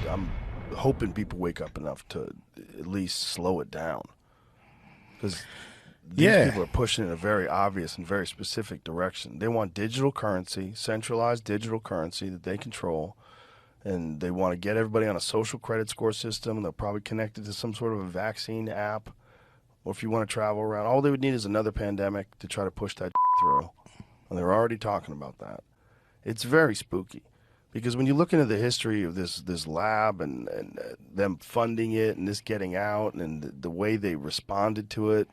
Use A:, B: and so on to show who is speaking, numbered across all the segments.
A: I'm hoping people wake up enough to at least slow it down, because these
B: Yeah.
A: people are pushing in a very obvious and very specific direction. They want digital currency, centralized digital currency that they control, and they want to get everybody on a social credit score system. They'll probably connect it to some sort of a vaccine app, or if you want to travel around, all they would need is another pandemic to try to push that through. And they're already talking about that. It's very spooky, because when you look into the history of this lab, and them funding it and this getting out, and the way they responded to it,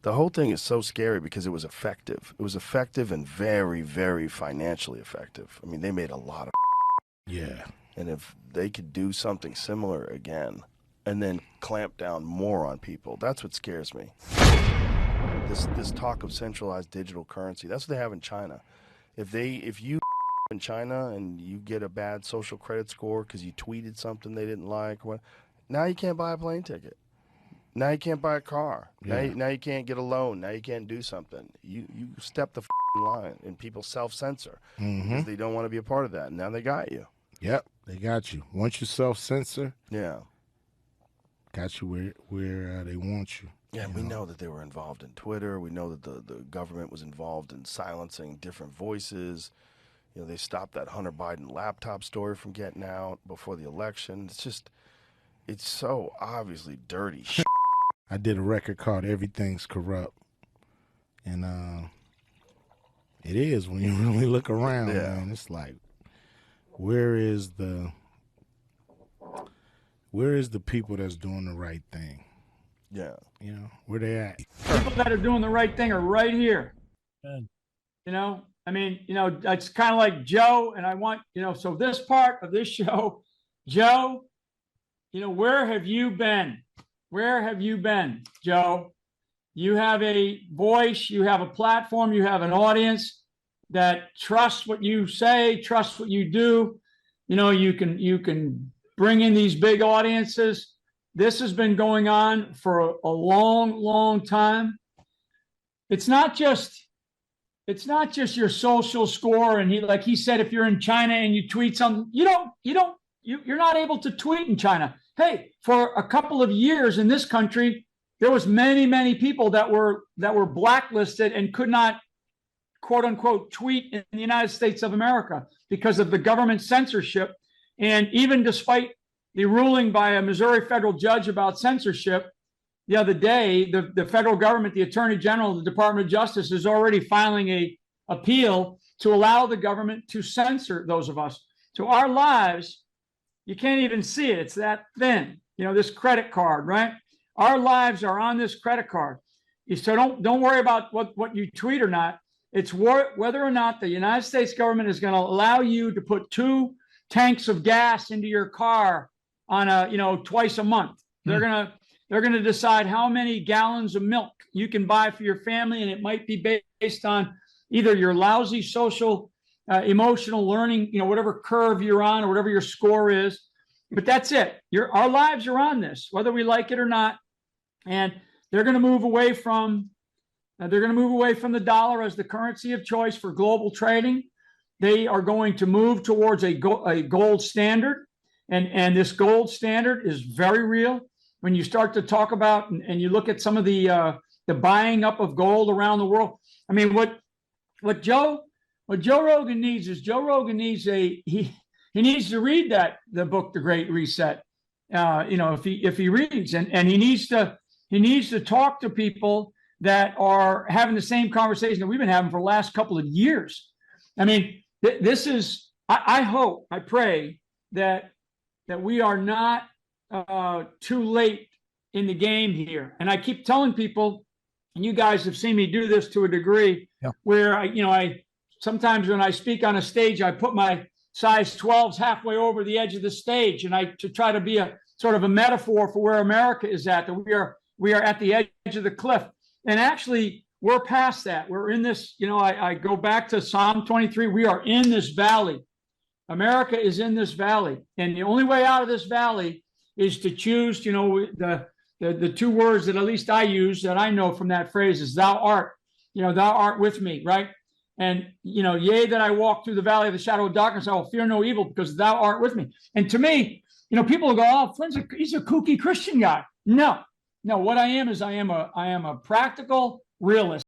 A: the whole thing is so scary because it was effective. It was effective and very, very financially effective. I mean, they made a lot of,
B: Yeah.
A: and if they could do something similar again and then clamp down more on people, that's what scares me. This talk of centralized digital currency, that's what they have in China. If you in China and you get a bad social credit score because you tweeted something they didn't like, what, now you can't buy a plane ticket. Now you can't buy a car.
B: Yeah.
A: Now you can't get a loan. Now you can't do something. You step the line, and people self-censor because they don't want to be a part of that. And now they got you.
B: Yep. They got you. Once you self-censor,
A: Yeah.
B: got you where they want you.
A: Yeah, we know that they were involved in Twitter. We know that the government was involved in silencing different voices. You know, they stopped that Hunter Biden laptop story from getting out before the election. It's so obviously dirty shit.
B: I did a record called "Everything's Corrupt," and it is when you really look around,
A: Yeah.
B: man. It's like, where is the people that's doing the right thing?
A: Yeah.
B: You know, where they at?
C: People that are doing the right thing are right here.
D: Good.
C: You know, I mean, it's kind of like Joe, and I want, so this part of this show, Joe, where have you been? Where have you been, Joe? You have a voice, you have a platform, you have an audience that trusts what you say, trusts what you do. You can bring in these big audiences. This has been going on for a long, long time. It's not just your social score. And like he said, if you're in China and you tweet something, you're not able to tweet in China. Hey, for a couple of years in this country, there was many, many people that were blacklisted and could not, quote unquote, tweet in the United States of America because of the government censorship. And even despite the ruling by a Missouri federal judge about censorship the other day, the federal government, the Attorney General, the Department of Justice is already filing a appeal to allow the government to censor those of us. So our lives, you can't even see it. It's that thin. This credit card, right? Our lives are on this credit card. So don't worry about what you tweet or not. It's whether or not the United States government is going to allow you to put 2 tanks of gas into your car on twice a month. They're gonna decide how many gallons of milk you can buy for your family, and it might be based on either your lousy social, emotional learning, whatever curve you're on or whatever your score is. But that's it. Our lives are on this, whether we like it or not. And they're going to move away from the dollar as the currency of choice for global trading. They are going to move towards a gold standard, and this gold standard is very real. When you start to talk about and you look at some of the buying up of gold around the world, I mean, what Joe Rogan needs is he needs to read the book The Great Reset. If he reads, and he needs to talk to people that are having the same conversation that we've been having for the last couple of years. I mean, this is. I hope, I pray that we are not too late in the game here. And I keep telling people, and you guys have seen me do this to a degree, where I sometimes when I speak on a stage, I put my size 12s halfway over the edge of the stage, and to try to be a sort of a metaphor for where America is at, that we are at the edge of the cliff. And actually, we're past that. We're in this, I go back to Psalm 23. We are in this valley. America is in this valley. And the only way out of this valley is to choose, the 2 words that at least I use that I know from that phrase is thou art, thou art with me, right? And, yea, that I walk through the valley of the shadow of darkness, I will fear no evil because thou art with me. And to me, people will go, oh, Flynn's he's a kooky Christian guy. No, what I am is I am a practical realist.